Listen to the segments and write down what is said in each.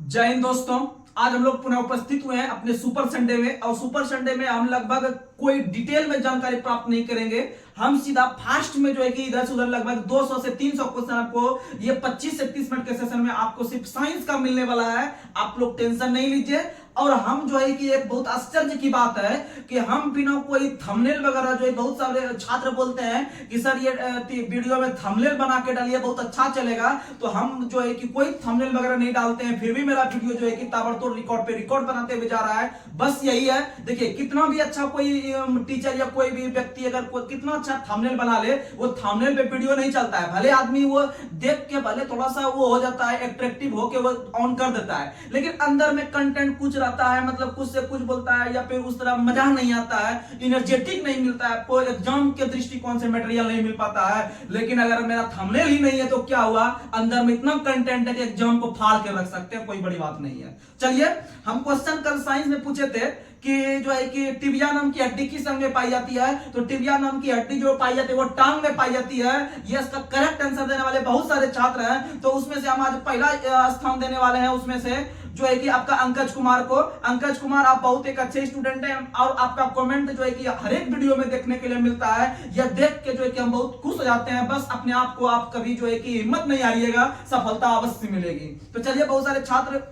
जय हिंद दोस्तों। आज हम लोग पुनः उपस्थित हुए हैं अपने सुपर संडे में। और सुपर संडे में हम लगभग कोई डिटेल में जानकारी प्राप्त नहीं करेंगे। हम सीधा फास्ट में जो है कि इधर से उधर लगभग 200 से 300 क्वेश्चन आपको ये 25 से 30 मिनट के सेशन में आपको सिर्फ साइंस का मिलने वाला है। आप लोग टेंशन नहीं लीजिए। और हम जो है कि एक बहुत आश्चर्य की बात है कि हम बिना कोई थंबनेल वगैरह, जो है बहुत सारे छात्र बोलते हैं कि सर ये वीडियो में थंबनेल बना के डालिए बहुत अच्छा चलेगा, तो हम जो है कि कोई थंबनेल वगैरह नहीं डालते हैं। फिर भी मेरा वीडियो जो है कि ताबड़तोड़ रिकॉर्ड पे रिकॉर्ड बनाते हुए जा रहा है। बस यही है। देखिए कितना भी अच्छा कोई टीचर या कोई भी व्यक्ति अगर कितना अच्छा थंबनेल बना ले, वो थंबनेल पे वीडियो नहीं चलता है। भले आदमी वो देख के भले थोड़ा सा वो हो जाता है, एट्रैक्टिव होके वो ऑन कर देता है, लेकिन अंदर में कंटेंट कुछ रहता है, मतलब कुछ से कुछ बोलता है या फिर उस तरह मजा नहीं आता है, इनर्जेटिक नहीं मिलता है, कोई एग्जाम के दृष्टिकोण से मटेरियल नहीं मिल पाता है। लेकिन अगर मेरा थंबनेल ही नहीं है तो क्या हुआ, अंदर में इतना कंटेंट है कि एग्जाम को फाड़ के रख सकते हैं, कोई बड़ी बात नहीं है। चलिए, हम क्वेश्चन कल साइंस में पूछे थे कि जो है कि टिबिया नाम की हड्डी किस अंग में पाई जाती है। तो टिबिया नाम की हड्डी जो पाई जाती है वो टांग में पाई जाती है। ये इसका करेक्ट आंसर देने वाले बहुत सारे छात्र हैं, तो उसमें से हम आज पहला स्थान देने वाले हैं। उसमें से जो है कि आपका अंकज कुमार को। अंकज कुमार, आप बहुत एक अच्छे स्टूडेंट हैं और आपका कमेंट जो है कि हर एक वीडियो में देखने के लिए मिलता है। यह देख के जो है कि हम बहुत खुश हो जाते हैं। बस अपने आप को आप कभी जो है कि हिम्मत नहीं हारिएगा, सफलता अवश्य मिलेगी। तो चलिए, बहुत सारे छात्र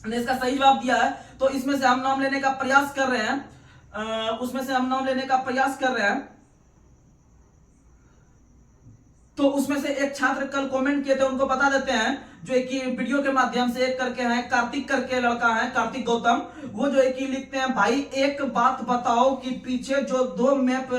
ने इसका सही जवाब दिया है, तो इसमें से हम नाम लेने का प्रयास कर रहे हैं। उसमें से हम नाम लेने का प्रयास कर रहे हैं। तो उसमें से एक छात्र कल कमेंट किए थे, उनको बता देते हैं, जो है कि वीडियो के माध्यम से। एक करके है कार्तिक करके लड़का है, कार्तिक गौतम। वो जो है कि लिखते हैं, भाई एक बात बताओ कि पीछे जो दो मैप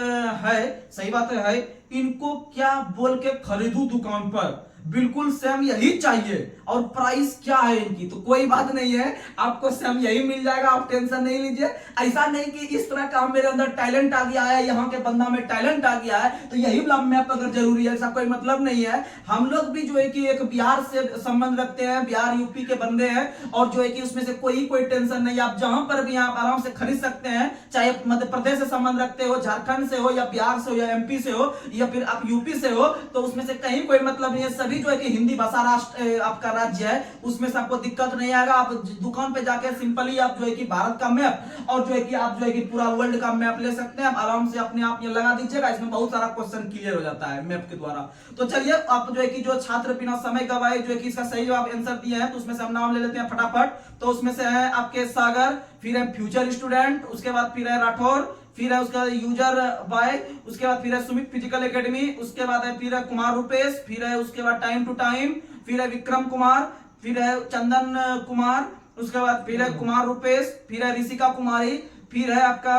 है, सही बात है, इनको क्या बोल के खरीदूं दुकान पर। बिल्कुल सेम यही चाहिए। और प्राइस क्या है इनकी, तो कोई बात नहीं है, आपको सेम यही मिल जाएगा, आप टेंशन नहीं लीजिए। ऐसा नहीं कि इस तरह का मेरे अंदर टैलेंट आ गया है, यहाँ के बंदा में टैलेंट आ गया है तो यही मैप अगर जरूरी है, ऐसा कोई मतलब नहीं है। हम लोग भी जो है कि एक बिहार से संबंध रखते हैं, बिहार यूपी के बंदे हैं, और जो है कि उसमें से कोई टेंशन नहीं। आप जहां पर भी आप आराम से खरीद सकते हैं, चाहे मध्य प्रदेश से संबंध रखते हो, झारखंड से हो, या बिहार से हो, या एमपी से हो, या फिर आप यूपी से हो, तो उसमें से कहीं कोई मतलब नहीं है। सभी जो है कि हिंदी भाषा राष्ट्र आपका राज्य है, उसमें से आपको दिक्कत नहीं आएगा। आप दुकान पे जाके सिंपली आप जो है कि भारत का मैप और जो है कि आप जो है कि पूरा वर्ल्ड का मैप ले सकते हैं। आप आराम से अपने आप ये लगा दीजिएगा, इसमें बहुत सारा क्वेश्चन क्लियर हो जाता है मैप के द्वारा। तो चलिए, आप जो है कि जो छात्र बिना समय गवाए जो है कि इसका सही जवाब आंसर दिए हैं, तो उसमें से हम नाम ले लेते हैं फटाफट। तो उसमें से है आपके सागर, फिर है फ्यूचर स्टूडेंट, उसके बाद फिर है राठौर, फिर है उसका यूजर बाय, उसके बाद फिर है सुमित फिजिकल एकेडमी, उसके बाद है फिर है कुमार रूपेश, फिर है उसके बाद टाइम टू टाइम, फिर है विक्रम कुमार, फिर है चंदन कुमार, उसके बाद फिर है कुमार रूपेश, फिर है ऋषिका कुमारी, फिर है आपका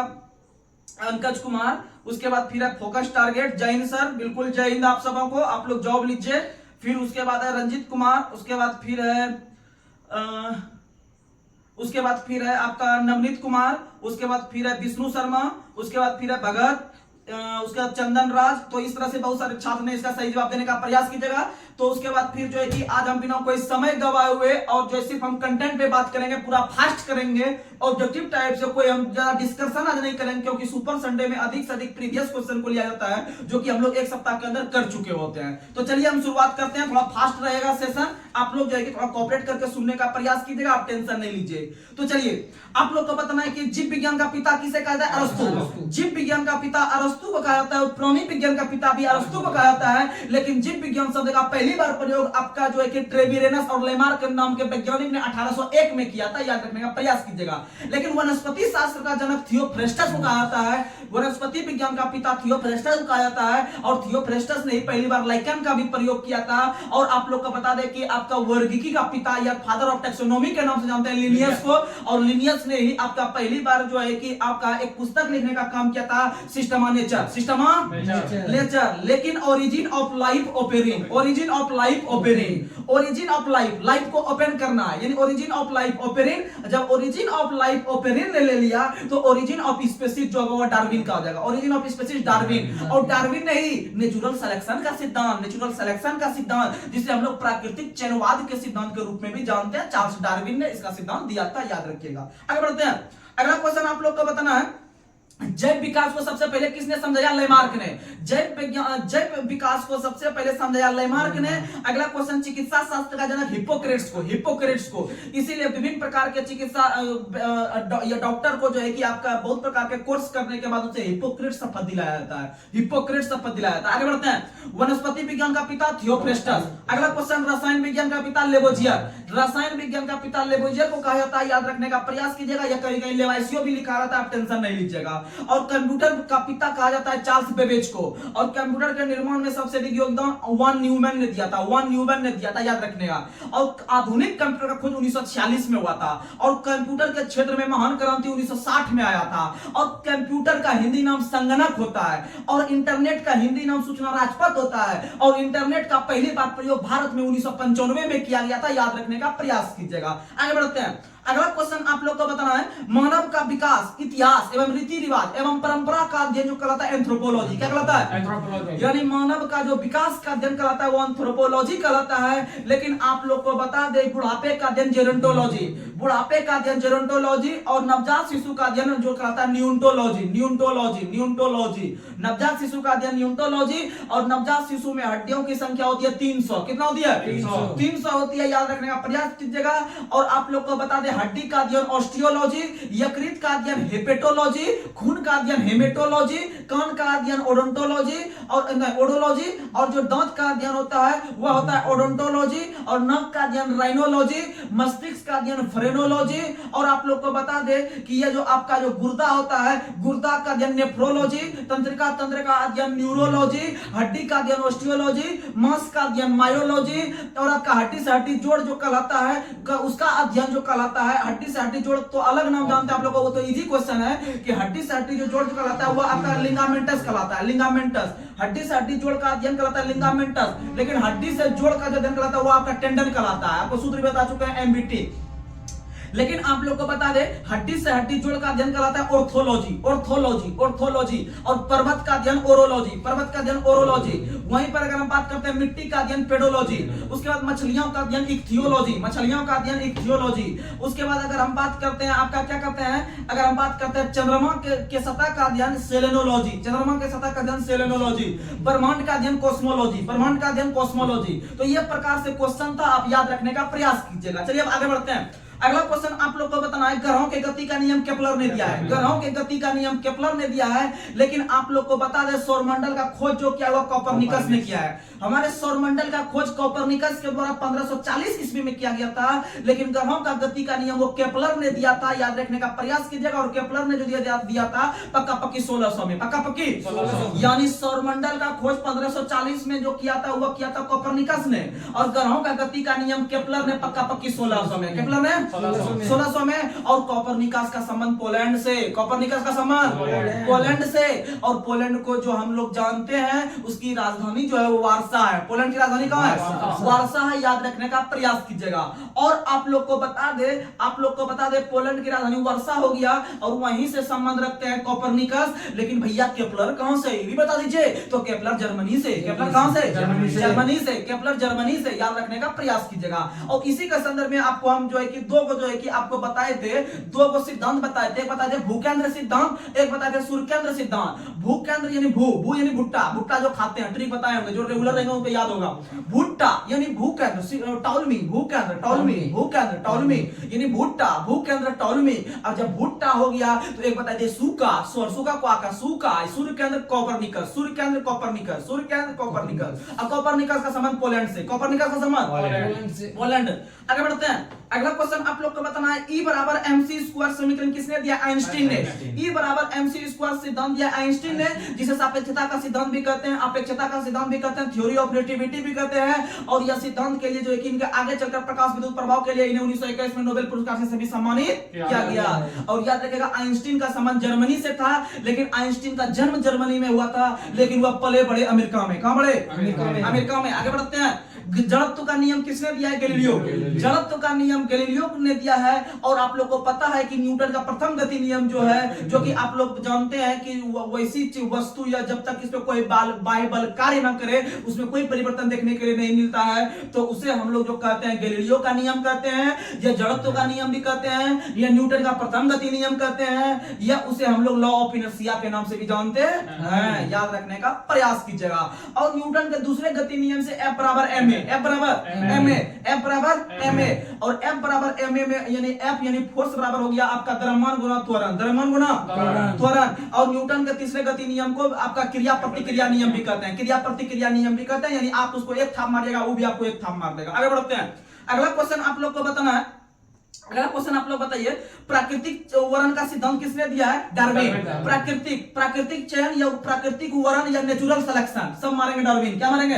अंकज कुमार, उसके बाद फिर है फोकस टारगेट। जय हिंद सर, बिल्कुल जय हिंद आप सबों को, आप लोग जॉब लीजिए। फिर उसके बाद है रंजित कुमार, उसके बाद फिर है उसके बाद फिर है आपका नवनीत कुमार, उसके बाद फिर है विष्णु शर्मा, उसके बाद फिर है भगत, उसके बाद चंदन राज। तो इस तरह से बहुत सारे छात्र ने इसका सही जवाब देने का प्रयास कीजिएगा। तो उसके बाद फिर जो है कि आज हम बिना कोई समय गवाए हुए और जो सिर्फ हम कंटेंट पे बात करेंगे, पूरा फास्ट करेंगे, ऑब्जेक्टिव टाइप से, कोई हम ज्यादा डिस्कशन आज नहीं करेंगे, क्योंकि सुपर संडे में अधिक से अधिक प्रीवियस क्वेश्चन को लिया जाता है, जो कि हम लोग एक सप्ताह के अंदर कर चुके होते हैं। तो चलिए हम शुरुआत करते हैं। थोड़ा फास्ट रहेगा सेशन, आप लोग जो है कि थोड़ा कोऑपरेट करके सुनने का प्रयास कीजिएगा, आप टेंशन नहीं लीजिए। तो चलिए, आप लोग को बताना है कि जीव विज्ञान का पिता किसे कहा जाता है? अरस्तु। जीव विज्ञान का पिता अरस्तु को कहा जाता है, प्राणी विज्ञान का पिता भी अरस्तु को कहा जाता है। लेकिन जीव विज्ञान शब्द का पहली बार प्रयोग आपका जो है कि ट्रेविरेनस और लेमार्क नाम के वैज्ञानिक ने 1801 में किया था, याद रखने का प्रयास कीजिएगा। लेकिन वनस्पति शास्त्र का जनक थियोफ्रेस्टस को कहा जाता है, वनस्पति विज्ञान का पिता थियोफ्रेस्टस को कहा जाता है, और थियोफ्रेस्टस ने ही पहली बार लाइकेन का भी प्रयोग किया था। और आप लोग को बता दें कि आपका वर्गीकी का पिता या फादर ऑफ टेक्सोनोमी के नाम से जानते हैं लिनियस को, और लिनियस ने ही आपका पहली बार जो है कि आपका एक पुस्तक लिखने का काम किया था, सिस्टमा नेचर, सिस्टमा नेचर। लेकिन origin of life Oparin, origin of life Oparin, origin of life, life को ओपन करना है, यानी ओरिजिन ऑफ लाइफ ओपेरिन। जब ओरिजिन ऑफ लाइफ ओपेरिन ने ले लिया तो ओरिजिन ऑफ स्पीसीज जो होगा डार्विन का हो जाएगा, ओरिजिन ऑफ स्पीसीज डार्विन। और डार्विन ने ही नेचुरल सिलेक्शन का सिद्धांत, नेचुरल सिलेक्शन का सिद्धांत, जिसे हम लोग प्राकृतिक चयनवाद के सिद्धांत के रूप में भी जानते हैं, चार्ल्स डार्विन ने इसका सिद्धांत दिया था, याद रखिएगा। आगे बढ़ते हैं। अगला क्वेश्चन आप लोग को बताना है जैव विकास को सबसे पहले किसने समझाया? लेमार्क ने। जैव विकास को सबसे पहले समझाया लेमार्क ने। अगला क्वेश्चन, चिकित्सा शास्त्र का जनक हिप्पोक्रेट्स को इसीलिए विभिन्न प्रकार के चिकित्सा डॉक्टर को जो है कि आपका बहुत प्रकार के कोर्स करने के बाद उसे हिप्पोक्रेट्स शपथ दिलाया जाता है। हिप्पोक्रेट्स शपथ दिलाया जाता है। आगे बढ़ते हैं। वनस्पति विज्ञान का पिता थियोफ्रेस्टस। अगला क्वेश्चन, रसायन विज्ञान का पिता लेवोजियर। रसायन विज्ञान का पिता लेवोजियर को कहा जाता है, याद रखने का प्रयास कीजिएगा, या कहीं कहीं लेवाइसियो भी लिखा रहता है, आप टेंशन नहीं लीजिएगा। और कंप्यूटर का पिता कहा जाता है चार्ल्स बेबेज को। और कंप्यूटर के निर्माण में सबसे अधिक योगदान वॉन न्यूमैन ने दिया था, याद रखने का। और आधुनिक कंप्यूटर का खोज 1946 में हुआ था। और कंप्यूटर के क्षेत्र में महान क्रांति 1960 में आया था। और कंप्यूटर का हिंदी नाम संगणक होता है। और इंटरनेट का हिंदी नाम सूचना राजपथ होता है। और इंटरनेट का पहली बार प्रयोग भारत में 1995 में किया गया था, याद रखने का प्रयास कीजिएगा। आगे बढ़ते हैं। अगला क्वेश्चन आप लोग को बताना है, मानव का विकास, इतिहास एवं रीति रिवाज एवं परंपरा का अध्ययन जो कहलाता है एंथ्रोपोलॉजी। क्या कहलाता है? एंथ्रोपोलॉजी। यानी मानव का जो विकास का अध्ययन कहलाता है वो एंथ्रोपोलॉजी कहलाता है। लेकिन आप लोग को बता दे, बुढ़ापे का अध्ययन जेरोंटोलॉजी, बुढ़ापे का अध्ययन जेरोंटोलॉजी, और नवजात शिशु का अध्ययन जो कहलाता है न्यूनटोलॉजी। नवजात शिशु का अध्ययन न्यूनटोलॉजी। और नवजात शिशु में हड्डियों की संख्या होती है 300। कितना होती है? 300 होती है, याद रखने का प्रयास कीजिएगा। और आप लोग को बता दे, हड्डी का अध्ययन ऑस्टियोलॉजी, यकृत का अध्ययन हेपेटोलॉजी, खून का अध्ययन हेमेटोलॉजी, कान का अध्ययन ओडोंटोलॉजी और ओडोलॉजी, और जो दांत का अध्ययन होता है वह होता है ओडोंटोलॉजी, और नाक का अध्ययन राइनोलॉजी, मस्तिष्क का अध्ययन फ्रेनोलॉजी। और आप लोग को बता दे कि यह जो आपका जो गुर्दा होता है, गुर्दा का अध्ययन नेफ्रोलॉजी, तंत्र का अध्ययन न्यूरोलॉजी, हड्डी का अध्ययन ऑस्टियोलॉजी, मांस का अध्ययन मायोलॉजी, और आपका हड्डी से हड्डी जोड़ जो कहलाता है उसका अध्ययन जो कहलाता है हड्डी से हड्डी जोड़, तो अलग नाम जानते हैं आप लोगों को, वो तो इजी क्वेश्चन है कि हड्डी से हड्डी जो जोड़ जो कहलाता है वो आपका लिगामेंटस कहलाता है। लिगामेंटस, हड्डी से हड्डी जोड़ का अध्ययन कहलाता है लिगामेंटस। लेकिन हड्डी से जोड़ का जो अध्ययन कहलाता है वो आपका टेंडन कहलाता है। आपको सूत्र बता चुके हैं, एमबीटी। लेकिन आप लोग को बता दे, हड्डी से हड्डी जोड़ का अध्ययन कहलाता है ऑर्थोलॉजी। और पर्वत का अध्ययन ओरोलॉजी। वहीं पर अगर हम बात करते हैं मिट्टी का अध्ययन पेडोलॉजी। उसके बाद मछलियों का अध्ययन इक्थियोलॉजी। उसके बाद अगर हम बात करते हैं आपका क्या कहते हैं, अगर हम बात करते हैं चंद्रमा के सतह का अध्ययन सेलेनोलॉजी। ब्रह्मांड का अध्ययन कॉस्मोलॉजी। तो ये प्रकार से क्वेश्चन था, आप याद रखने का प्रयास कीजिएगा। चलिए अब आगे बढ़ते हैं। अगला क्वेश्चन आप लोग को बताना है, ग्रहों के गति का नियम केपलर ने दिया है। लेकिन आप लोग को बता दे, सौरमंडल का खोज जो किया हुआ कोपरनिकस ने किया है। हमारे सौरमंडल का खोज कोपरनिकस के द्वारा 1540 ईस्वी में किया गया था। लेकिन ग्रहों का गति का नियम वो केपलर ने दिया था, याद रखने का प्रयास कीजिएगा। और केपलर ने जो दिया था पक्का-पक्की 1600 में, यानी सौरमंडल का खोज 1540 में जो किया था वो किया था कोपरनिकस ने। और ग्रहों का गति का नियम केपलर ने पक्का-पक्की 1600 में, 1600 में। और कोपरनिकस का संबंध पोलैंड से, और पोलैंड को जो हम लोग जानते हैं उसकी राजधानी जो है वो वारसा है। पोलैंड की राजधानी कहाँ है? वारसा है, याद रखने का प्रयास कीजिएगा। और आप लोग को बता दे पोलैंड की राजधानी वारसा हो गया, और वहीं से संबंध रखते हैं कोपरनिकस। लेकिन भैया केपलर कहां से, ये भी बता दीजिए। तो केपलर जर्मनी से, केपलर जर्मनी से, याद रखने का प्रयास कीजिएगा। और इसी का संदर्भ में आपको हम जो है कि आपको बताए थे, दो को सिद्धांत बताए थे। बताए थे भूकेंद्र सिद्धांत, एक बताए थे सूर्यकेंद्र सिद्धांत। भूकेंद्र यानी भू यानी भुट्टा जो खाते हैं, ट्रिक बताए होंगे, जो रेगुलर रहेंगे उनको याद होगा। भुट्टा यानी भूकेंद्र, टॉलमी यानी भूकेंद्र टॉलमी। अब जब भुट्टा हो गया तो एक बताए थे सूखा सूर्यकेंद्र कोपरनिकस। अब कोपरनिकस का संबंध पोलैंड से, पोलैंड। आगे बढ़ते हैं। अगला क्वेश्चन आप लोग को बताना है, E बराबर MC स्क्वायर समीकरण किसने दिया? आइंस्टीन ने। E बराबर MC स्क्वायर सिद्धांत दिया आइंस्टीन ने, जिसे सापेक्षता का सिद्धांत भी कहते हैं, अपेक्षता का सिद्धांत भी कहते हैं, थ्योरी ऑफ रिलेटिविटी भी कहते हैं। और यह सिद्धांत के लिए जो है कि इनके आगे चलकर प्रकाश विद्युत प्रभाव के लिए इन्हें 1921 में नोबेल पुरस्कार से भी सम्मानित किया गया। और याद रखिएगा, आइंस्टीन का संबंध जर्मनी से था, लेकिन आइंस्टीन का जन्म जर्मनी में हुआ था, लेकिन वह पले बड़े अमेरिका में। कहां बड़े? अमेरिका में। आगे बढ़ते हैं। जड़त्व का नियम किसने दिया है? गैलीलियो। जड़त्व का नियम गैलीलियो ने दिया है। और आप लोग को पता है कि न्यूटन का प्रथम गति नियम जो है, जो कि आप लोग जानते हैं कि वैसी वस्तु या जब तक इसमें कोई बाह्य बल कार्य न करे उसमें कोई परिवर्तन देखने के लिए नहीं मिलता है, तो उसे हम लोग जो कहते हैं गैलीलियो का नियम कहते हैं, या जड़त्व का नियम भी कहते हैं, या न्यूटन का प्रथम गति नियम कहते हैं, या उसे हम लोग लॉ ऑफ इनर्शिया के नाम से भी जानते हैं। याद रखने का प्रयास कीजिएगा। और न्यूटन के दूसरे गति नियम से F बराबर ma, F बराबर ma, F बराबर ma, और F बराबर ma में यानी F यानी फोर्स बराबर हो गया आपका द्रव्यमान गुना त्वरण, द्रव्यमान गुना त्वरण। और न्यूटन के तीसरे गति नियम को आपका क्रिया प्रतिक्रिया नियम भी कहते हैं, क्रिया प्रतिक्रिया नियम भी कहते हैं, यानी आप उसको एक थाप मारिएगा वो भी आपको एक थाप मार देगा। आगे बढ़ते हैं। अगला क्वेश्चन आप लोग को बताना है, अगला क्वेश्चन आप लोग बताइए, प्राकृतिक वर्ण का सिद्धांत किसने दिया है? डार्विन। प्राकृतिक चयन या प्राकृतिक वर्ण या नेचुरल सिलेक्शन सब मारेंगे डार्विन। क्या मारेंगे?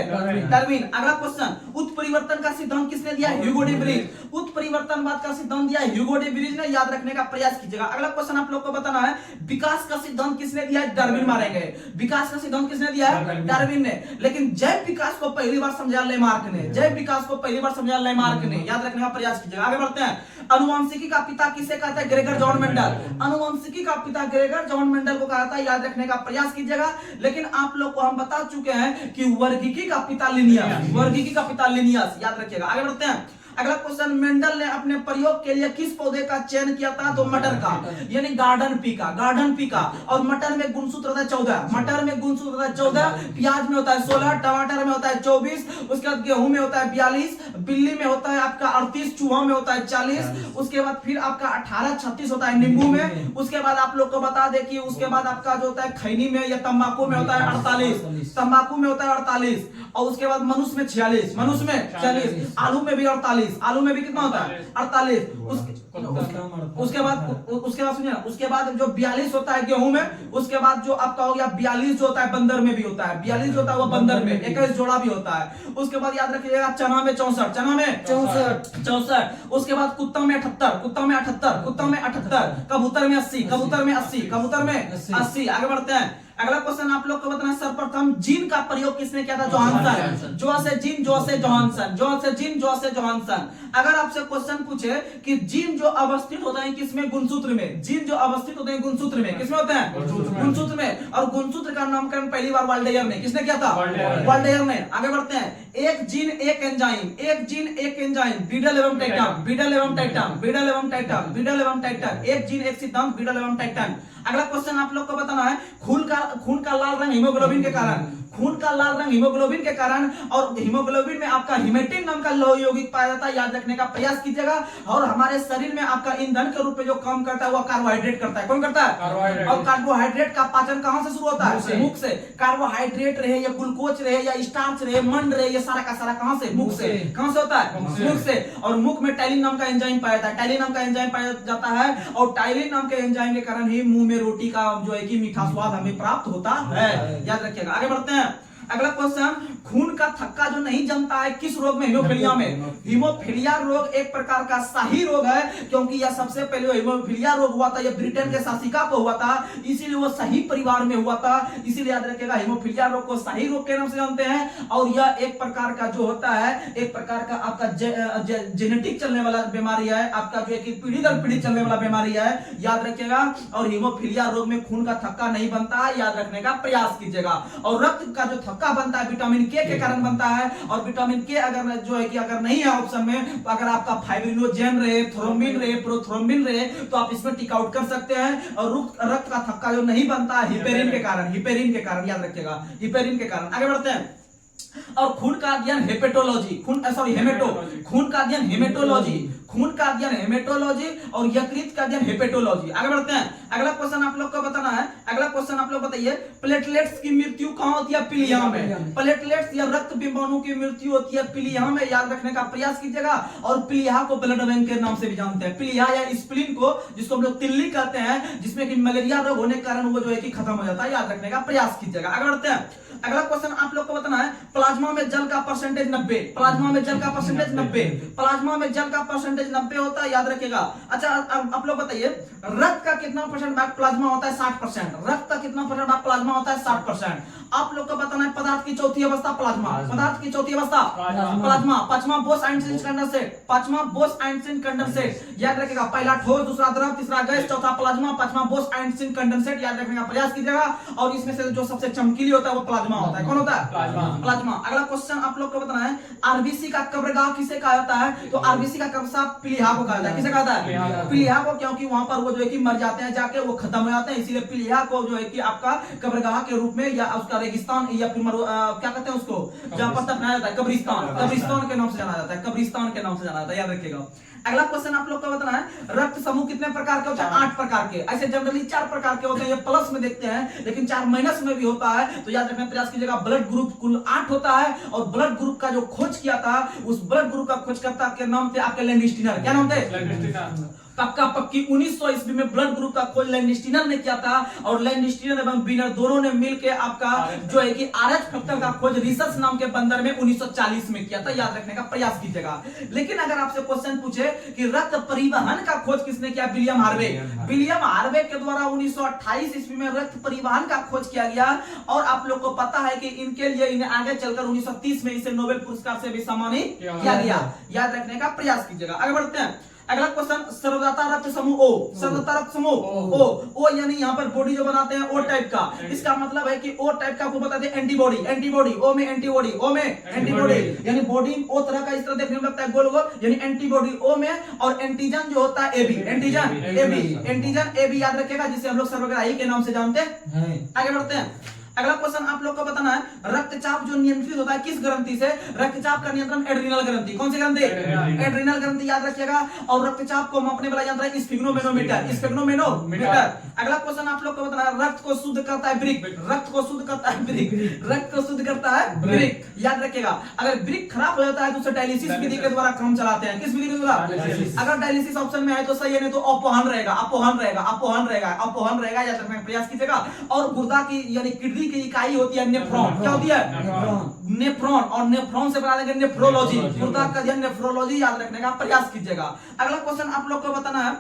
डार्विन। अगला क्वेश्चन, उत्परिवर्तन का सिद्धांत किसने दिया है? Hugo de व्रिज। उत्परिवर्तनवाद का सिद्धांत दिया है ह्यूगो डी व्रिज ने। याद रखने का प्रयास कीजिएगा। अगला क्वेश्चन आप लोग को बताना है, विकास का सिद्धांत किसने दिया है? डार्विन मारेंगे। विकास का सिद्धांत किसने दिया है? डार्विन ने। लेकिन जैव विकास को पहली बार समझा लेमार्क ने, जैव विकास को पहली बार समझा लेमार्क ने। याद रखने का प्रयास कीजिएगा। आगे बढ़ते हैं। अनुवांशिकी का पिता किसे कहते हैं? Gregor John Mendel. अनुवांशिकी का पिता ग्रेगर जॉन मेंडल को कहा था। याद रखने का प्रयास कीजिएगा। लेकिन आप लोग को हम बता चुके हैं कि वर्गीकी का पिता लिनियस, वर्गीकी का पिता लिनियस। याद रखिएगा। आगे बढ़ते हैं। अगला क्वेश्चन, मेंडल ने अपने प्रयोग के लिए किस पौधे का चयन किया था? तो मटर का, यानी गार्डन पीका, गार्डन पीका। और मटर में गुणसूत्र होता है 14, मटर में गुणसूत्र होता है 14, प्याज में होता है 16, टमाटर में होता है 24, उसके बाद गेहूं में होता है 42, बिल्ली में होता है आपका 38, चूहा में होता है 40, उसके बाद फिर आपका 18, 36 होता है नींबू में। उसके बाद आप लोग को बता दे कि उसके बाद आपका जो होता है खैनी में या तंबाकू में होता है 48, तंबाकू में होता है 48, और उसके बाद मनुष्य में 46, मनुष्य में 40, आलू में भी 48, आलू में भी कितना होता है? 48। उसके बाद सुनिए, उसके बाद जो 42 होता है गेहूं में, उसके बाद जो आपका हो गया 42 जो होता है बंदर में भी होता है, 42 जो होता है वो बंदर में, 21 जोड़ा भी होता है। उसके बाद याद रखिएगा चना में 64, चना में 64। उसके बाद कुत्ता में 78, कुत्ता में 78, कुत्ता में 78, कबूतर में 80, कबूतर में 80, कबूतर में 80। आगे बढ़ते हैं। अगला क्वेश्चन आप लोग को बताना है, सर्वप्रथम जीन का प्रयोग किसने किया था? जोहानसन। जो से जीन, जो से जोहानसन, जो से जीन, जो से जोहानसन। अगर आपसे क्वेश्चन पूछे कि जीन जो अवस्थित होता है किसमें? गुणसूत्र में। जीन जो अवस्थित होते हैं गुणसूत्र में, किसमें होते हैं? गुणसूत्र में। और गुणसूत्र का नामकरण पहली बार वाल्डेयर ने, किसने किया था? वाल्डेयर ने। आगे बढ़ते हैं। एक जीन एक एंजाइम, एक जीन एक एंजाइम, बीडल एवं टाइटन, बीडल एवं टाइटन, बीडल एवं टाइटन, बीडल एवं टाइटन। एक जीन एक सिद्धांत, बीडल एवं टाइटन। अगला क्वेश्चन आप लोग को बताना है, खून का लाल रंग हीमोग्लोबिन के कारण, खून का लाल रंग हीमोग्लोबिन के कारण, और हीमोग्लोबिन में आपका हिमेटिन नाम का लौह यौगिक पाया जाता है। याद रखने का प्रयास कीजिएगा। और हमारे शरीर में आपका ईंधन के रूप में जो काम करता है वो कार्बोहाइड्रेट करता है। कौन करता है? और कार्बोहाइड्रेट का पाचन कहां से शुरू होता है? मुख से। कार्बोहाइड्रेट रहे या ग्लूकोज रहे या स्टार्च रहे, मंड रहे, ये सारा का सारा कहां से? मुख से। कहां से होता है? मुख से। और मुख में टाइलिन नाम का एंजाइम पाया जाता है, टाइलिन नाम का एंजाइम पाया जाता है। और टाइलिन नाम के एंजाइम के कारण ही मुंह में रोटी का जो है कि मीठा स्वाद हमें प्राप्त होता है। याद रखिएगा। आगे बढ़ते हैं। अगला क्वेश्चन, खून का थक्का जो नहीं जमता है किस रोग में? हीमोफीलिया में। हीमोफीलिया रोग एक प्रकार का शाही रोग है, क्योंकि यह सबसे पहले हीमोफीलिया रोग हुआ था, यह ब्रिटेन के शासिका को हुआ था, इसीलिए वो शाही परिवार में हुआ था। इसीलिए याद रखिएगा हीमोफीलिया रोग को शाही रोग के नाम से जानते हैं। और यह एक प्रकार का जो होता है, एक प्रकार का आपका जेनेटिक चलने वाला बीमारी है, आपका जो है कि पीढ़ी दर पीढ़ी चलने वाला बीमारी है। याद रखिएगा। और हीमोफीलिया रोग में खून का थक्का नहीं बनता है। याद रखने का प्रयास कीजिएगा। और रक्त का जो थक्का बनता है विटामिन के कारण बनता है। और विटामिन के अगर जो है कि अगर नहीं है ऑप्शन में, तो अगर आपका फाइब्रिनोजेन रहे, थ्रोम्बिन रहे, प्रोथ्रोम्बिन रहे, तो आप इसमें टिक आउट कर सकते हैं। और रक्त का थक्का जो नहीं बनता है हिपेरिन के कारण, हिपेरिन के कारण। याद रखिएगा, हिपेरिन के कारण। आगे बढ़ते हैं। और खून का अध्ययन हेपेटोलॉजी, खून का अध्ययन हेमेटोलॉजी, खून का अध्ययन हेमेटोलॉजी, और यकृत का अध्ययन हेपेटोलॉजी। आगे बढ़ते हैं। अगला क्वेश्चन आप लोग को बताना है, अगला क्वेश्चन आप लोग बताइए, प्लेटलेट्स की मृत्यु कहां होती है? पीलिया में। प्लेटलेट्स या रक्त बिंबाणु की मृत्यु होती है पीलिया में। याद रखने का प्रयास कीजिएगा। और पीलिया को ब्लड बैंक के नाम से भी जानते हैं, पीलिया या स्प्लीन को, जिसको हम लोग तिल्ली कहते हैं, जिसमें कि मलेरिया रोग होने के कारण वो जो है कि खत्म हो जाता है। याद रखने का प्रयास कीजिएगा। आगे बढ़ते हैं। अगला क्वेश्चन आप लोग को बताना है, प्लाज्मा में जल का परसेंटेज 90, प्लाज्मा में जल का परसेंटेज 90, प्लाज्मा में जल का परसेंटेज परसेंटेज 90 होता है, याद रखिएगा। अच्छा आप लोग बताइए, रक्त का कितना परसेंट भाग प्लाज्मा होता है? 60%। रक्त का कितना परसेंट भाग प्लाज्मा होता है? 60%। आप लोग को बताना है पदार्थ की चौथी अवस्था प्लाज्मा। पदार्थ की चौथी अवस्था प्लाज्मा। पांचवा बोस-आइंस्टीन कंडेंसेट। पांचवा बोस-आइंस्टीन कंडेंसेट, याद रखिएगा। पहला ठोस, दूसरा द्रव, तीसरा गैस, चौथा प्लाज्मा, पांचवा बोस-आइंस्टीन कंडेंसेट, याद रखने का प्रयास कीजिएगा। और इसमें से जो सबसे चमकीली होता है वो प्लाज्मा होता है। कौन होता है? प्लाज्मा। अगला क्वेश्चन आप लोग को बताना है, आरबीसी का कब्रगाह किसे कहा जाता है? तो आरबीसी का कब्रगाह प्लीहा को कहा जाता है। किसे कहा जाता है? प्लीहा को, क्योंकि वहां पर वो जो है कि मर जाते हैं जाके, वो खत्म हो जाते हैं, इसीलिए प्लीहा को जो है कि आपका कब्रगाह के रूप में, या उसका रेगिस्तान, या फिर क्या कहते हैं उसको, जहां पर दफनाया जाता है, कब्रिस्तान। कब्रिस्तान के नाम से जाना जाता है। कब्रिस्तान के नाम से जाना जाता है, याद रखिएगा। अगला क्वेश्चन आप लोग को बताना है, रक्त समूह कितने प्रकार के होते हैं? 8 प्रकार के। ऐसे जनरली 4 प्रकार के होते हैं, ये प्लस में देखते हैं, लेकिन 4 माइनस में भी होता है, तो याद रखने का प्रयास कीजिएगा। ब्लड ग्रुप कुल 8 होता है, और ब्लड ग्रुप का जो खोज किया था, उस ब्लड ग्रुप का खोजकर्ता के नाम थे आपके लैंगस्टीनर। क्या नाम थे? पक्का पक्की 1900 ईस्वी में ब्लड ग्रुप का खोज लैंगस्टीनर ने किया था, और लैंगस्टीनर एवं बीनर दोनों ने मिलकर आपका जो है कि आरएच फैक्टर का खोज रिसर्च नाम के बंदर में 1940 में किया था, याद रखने का प्रयास कीजिएगा। लेकिन अगर आपसे क्वेश्चन पूछे कि रक्त परिवहन का खोज किसने किया? William Harvey. विलियम हार्वे के द्वारा 1928 ईस्वी में रक्त परिवहन का खोज किया गया, और आप लोग को पता है कि इनके लिए इन्हें आगे चलकर 1930 में इसे नोबेल पुरस्कार से भी सम्मानित किया गया, याद रखने का प्रयास कीजिएगा। आगे बढ़ते हैं। अगला क्वेश्चन, सर्वदाता रक्त समूह ओ। सर्वदाता रक्त समूह ओ यानी यहाँ पर बॉडी जो बनाते हैं ओ टाइप का, इसका मतलब है कि ओ टाइप का आपको बताते हैं एंटीबॉडी। एंटीबॉडी ओ में एंटीबॉडी, ओ में एंटीबॉडी, यानी बॉडी ओ तरह का इस तरह देखने में लगता है गोल गोल, यानी एंटीबॉडी ओ में, और एंटीजन जो होता है एबी। एंटीजन एबी, याद रखिएगा, जिसे हम लोग सर्वग्राही के नाम से जानते हैं। आगे बढ़ते हैं। अगला क्वेश्चन आप लोग को बताना है, रक्तचाप जो नियंत्रित होता है किस ग्रंथि से? रक्तचाप का नियंत्रण एड्रिनल ग्रंथि। कौन सी ग्रंथि? एड्रिनल ग्रंथि, याद रखिएगा। और रक्तचाप को मापने वाला यंत्र है स्फिग्नोमेनोमीटर। स्फिग्नोमेनोमीटर। अगला क्वेश्चन आप लोग को बताना है, रक्त को शुद्ध करता है ब्रिक। रक्त को शुद्ध करता है ब्रिक। रक्त को शुद्ध करता है ब्रिक, याद रखिएगा। अगर ब्रिक खराब हो जाता है तो उसे डायलिसिस विधि के द्वारा काम चलाते हैं। किस विधि के द्वारा? अगर डायलिसिस ऑप्शन में है तो सही है, नहीं तो अपहरण रहेगा। अपहरण रहेगा, अपहरण रहेगा, अपहरण रहेगा, याद रखने का प्रयास कीजिएगा। और गुर्दा की यानी किडनी की इकाई होती है नेफ्रॉन। क्या होती है? नेफ्रॉन। और नेफ्रॉन से बना देंगे नेफ्रोलॉजी। गुर्दा का अध्ययन नेफ्रोलॉजी, याद रखने का प्रयास कीजिएगा। अगला क्वेश्चन आप लोग को बताना है,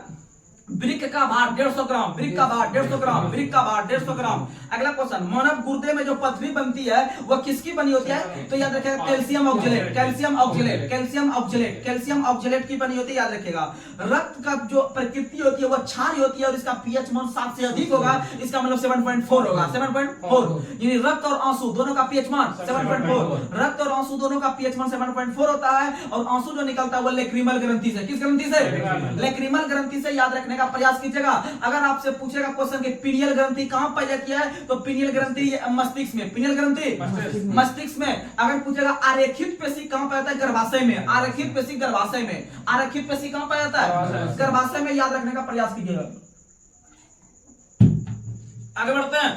ब्रिक का भार 150 ग्राम। ब्रिक का भार 150 ग्राम। ब्रिक का भार 150 ग्राम। अगला क्वेश्चन, मानव गुर्दे में जो पथरी बनती है वह किसकी बनी होती है? तो याद रखिएगा calcium oxalate. Calcium oxalate, calcium oxalate, calcium oxalate की बनी होती है, याद रखिएगा। रक्त का जो प्रकृति होती है वह क्षारीय होती है, और इसका पीएच मान 7 से अधिक होगा, इसका मतलब 7.4 होगा। 7.4, यानी रक्त और आंसू दोनों का पीएच मान 7.4। रक्त और आंसू दोनों का पीएच मान 7.4 होता है, और आंसू जो निकलता है वो लेक्रिमल ग्रंथि से। किस ग्रंथि से? लेक्रिमल ग्रंथि से, याद रखने का प्रयास कीजिएगा। अगर आपसे पूछेगा क्वेश्चन कि पीनियल ग्रंथि कहां पैदा किया है, तो पीनियल ग्रंथि मस्तिष्क में। पीनियल ग्रंथि मस्तिष्क में। अगर पूछेगा आरेखित पेशी कहां पाया जाता है? गर्भाशय में। आरेखित पेशी गर्भाशय में। आरेखित पेशी कहां पाया जाता है? गर्भाशय में, याद रखने का प्रयास कीजिएगा। आगे बढ़ते हैं।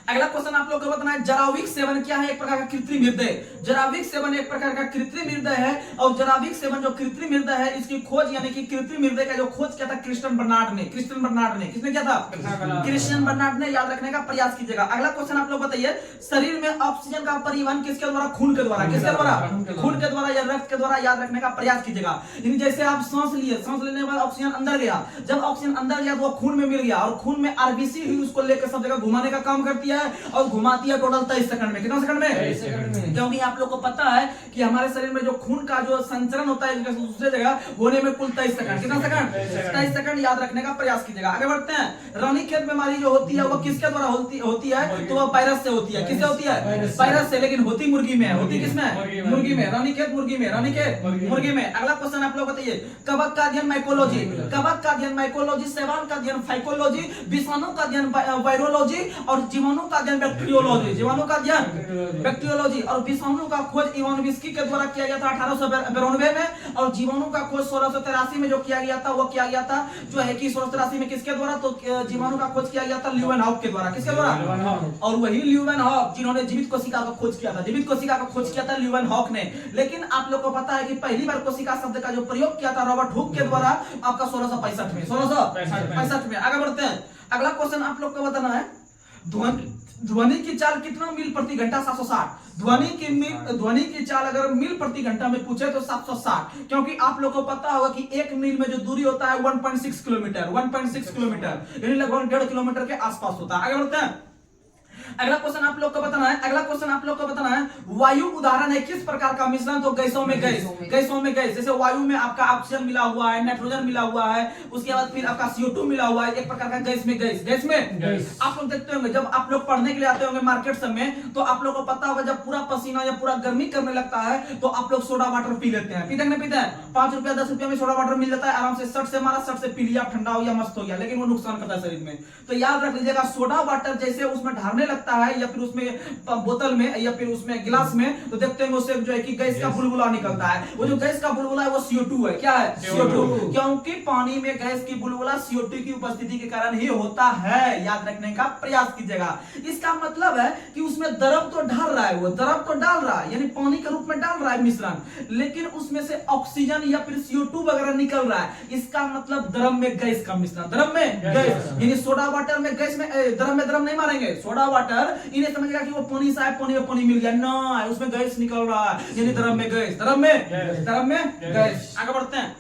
अगला क्वेश्चन आप लोग को बताना है, जराविक सेवन क्या है? एक प्रकार का कृत्रिम हृदय। जराविक सेवन एक प्रकार का कृत्रिम हृदय है, और जराविक सेवन जो कृत्रिम हृदय है, इसकी खोज यानी कि कृत्रिम हृदय का जो खोज किया था क्रिस्टियन बर्नार्ड ने। क्रिस्टियन बर्नार्ड ने, किसने किया था? क्रिस्टियन बर्नार्ड ने, याद रखने का प्रयास कीजिएगा। अगला क्वेश्चन आप लोग बताइए, शरीर में ऑक्सीजन का परिवहन किसके द्वारा? खून के द्वारा। किसके द्वारा? खून के द्वारा या रक्त के द्वारा, याद रखने का प्रयास कीजिएगा। जैसे आप सांस लिए, सांस लेने के बाद ऑक्सीजन अंदर गया, जब ऑक्सीजन अंदर गया तो वो खून में मिल गया, और खून में आरबीसी ही उसको लेकर सब जगह घुमाने का काम करती है, और घुमाती है टोटल 23 सेकंड में। कितना सेकंड में? 23 सेकंड में। क्योंकि आप लोग को पता है कि हमारे शरीर में जो खून का जो संचरण होता है दूसरे जगह होने में कुल 23 सेकंड। कितना सेकंड? 23 सेकंड, याद रखने का प्रयास कीजिएगा। आगे बढ़ते हैं। रानीखेत बीमारी जो होती है वो किसके द्वारा होती है? तो वह वायरस से होती है। किससे होती है? वायरस से, लेकिन होती मुर्गी में। होती किसमें? मुर्गी में। रानीखेत मुर्गी में। रानीखेत मुर्गी में। अगला क्वेश्चन आप लोग बताइए, कवक का अध्ययन माइकोलॉजी। कवक का अध्ययन माइकोलॉजी, शैवाल का अध्ययन फाइकोलॉजी, विषाणु का अध्ययन वायरोलॉजी, और जीवाणु का अध्ययन बैक्टीरियोलॉजी। जीवाणु का अध्ययन बैक्टीरियोलॉजी, और विषाणु का खोज इवानोविस्की के द्वारा किया गया था 1892 में, और जीवाणु का खोज 1683 में जो किया गया था वो किया गया था जो है कि 1683 में किसके द्वारा? तो जीवाणु का खोज किया गया था ल्यूवेनहॉक के द्वारा। किसके द्वारा? और वही ल्यूवेनहॉक जिन्होंने जीवित कोशिका का खोज किया था। जीवित कोशिका का खोज किया था ल्यूवेनहॉक ने। लेकिन आप लोग को पता है कि पहली बार कोशिका शब्द का जो प्रयोग किया था रॉबर्ट हुक के द्वारा आपका 1665 में। 1665 में। आगे बढ़ते हैं। अगला क्वेश्चन आप लोग को बताना है, ध्वनि की चाल कितना मील प्रति घंटा? 760। ध्वनि की चाल अगर मील प्रति घंटा में पूछे तो 760, क्योंकि आप लोगों को पता होगा कि एक मील में जो दूरी होता है 1.6 किलोमीटर, 1.6 किलोमीटर यानी लगभग 1.5 किलोमीटर के आसपास होता है। आगे बढ़ते हैं। अगला क्वेश्चन आप लोग को बताना है, अगला क्वेश्चन आप लोग को बताना है, वायु उदाहरण है किस प्रकार का मिश्रण? तो गैसों में गैस, गैसों में गैस। जैसे वायु में आपका ऑक्सीजन मिला हुआ है, नाइट्रोजन मिला हुआ है, उसके बाद फिर आपका CO2 मिला हुआ है, एक प्रकार का गैस में गैस। गैस में गैस। आप लोग देखते होंगे जब आप लोग पढ़ने के लिए आते होंगे मार्केट सब में, तो आप लोग को पता होगा जब पूरा पसीना या पूरा गर्मी करने लगता है तो आप लोग सोडा वाटर पी लेते हैं। पीते नहीं पीते हैं? 5 रुपया 10 रुपया में सोडा वाटर मिल जाता है, आराम से सट से मारा, सट से पी लिया, ठंडा हो गया, मस्त हो गया, लेकिन वो नुकसान करता है शरीर में। तो याद रख लीजिएगा, सोडा वाटर जैसे उसमें ढारने लगता है या फिर उसमें बोतल में या फिर उसमें गिलास में, तो देखते हैं उससे जो है कि गैस का बुलबुला निकलता है। वो जो गैस का बुलबुला है वो CO2 है। क्या है? CO2। क्योंकि पानी में गैस की बुलबुला CO2 की उपस्थिति के कारण ही होता है। याद रखने का प्रयास कीजिएगा। इसका मतलब है कि उसमें द्रव तो डाल रहा है, वो द्रव तो डाल रहा है यानी पानी के रूप में डाल रहा है मिश्रण, लेकिन उसमें से ऑक्सीजन या फिर CO2 वगैरह निकल रहा है। इसका मतलब द्रव में गैस का मिश्रण, द्रव में गैस यानी सोडा वाटर में गैस में द्रव में द्रव नहीं मारेंगे, सोडा वाटर इन्हें समझेगा कि वो पानी सा है, पानी में पानी मिल गया ना, उसमें गैस निकल रहा है यानी द्रव में गैस, द्रव में गैस। आगे बढ़ते हैं।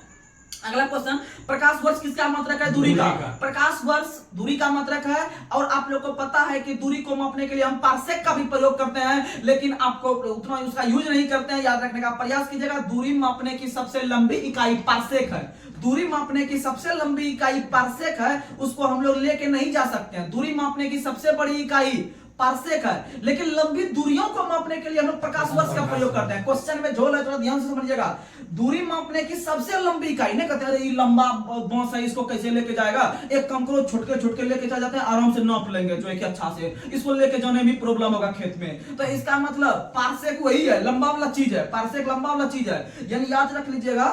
अगला क्वेश्चन, प्रकाश वर्ष किसका मात्रक है? दूरी का। प्रकाश वर्ष दूरी का मात्रक है, और आप लोग को पता है कि दूरी को मापने के लिए हम पार्सेक का भी प्रयोग करते हैं, लेकिन आपको उतना उसका यूज नहीं करते हैं। याद रखने का प्रयास कीजिएगा। दूरी मापने की सबसे लंबी इकाई पार्सेक है। दूरी मापने की सबसे लंबी इकाई पार्सेक है, उसको हम लोग लेके नहीं जा सकते हैं। दूरी मापने की सबसे बड़ी इकाई पार्सेक है, लेकिन लंबी दूरियों को मापने के लिए हम लोग प्रकाश वर्ष का प्रयोग करते हैं। क्वेश्चन में झोल है, थोड़ा ध्यान से समझिएगा। दूरी मापने की सबसे लंबी इकाई, नहीं कहते हैं ये लंबा बांस है, इसको कैसे लेके जाएगा? एक काम करो, छुटके लेके चल जाते हैं, आराम से नाप लेंगे जो है कि अच्छा से, इसको लेके जाने में प्रॉब्लम होगा खेत में। तो इसका मतलब पार्सेक वही है, लंबा वाला चीज है, पार्सेक लंबा वाला चीज है। यानी याद रख लीजिएगा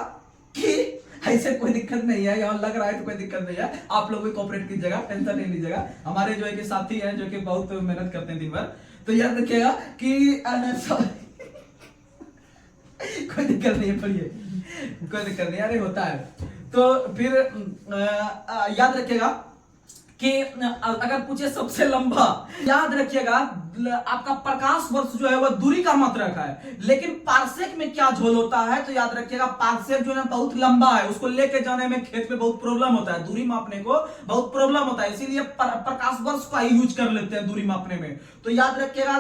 कि ऐसे कोई दिक्कत नहीं है, यहाँ लग रहा है तो कोई दिक्कत नहीं है, आप लोग भी कोऑपरेट कीजिएगा, टेंशन नहीं लीजिएगा। हमारे जो है कि साथी हैं जो कि बहुत मेहनत करते हैं दिन भर, तो याद रखिएगा कि कोई दिक्कत नहीं है, पढ़िए, कोई दिक्कत नहीं, अरे होता है। तो फिर याद रखिएगा कि अगर पूछे सबसे लंबा, याद रखिएगा आपका प्रकाश वर्ष जो है वह दूरी का मात्रक है, लेकिन पार्सेक में क्या झोल होता है? तो याद रखिएगा पार्सेक जो है बहुत लंबा है, उसको लेके जाने में खेत में बहुत प्रॉब्लम होता है, दूरी मापने को बहुत प्रॉब्लम होता है, इसीलिए प्रकाश वर्ष का यूज कर लेते हैं दूरी मापने में। तो याद रखिएगा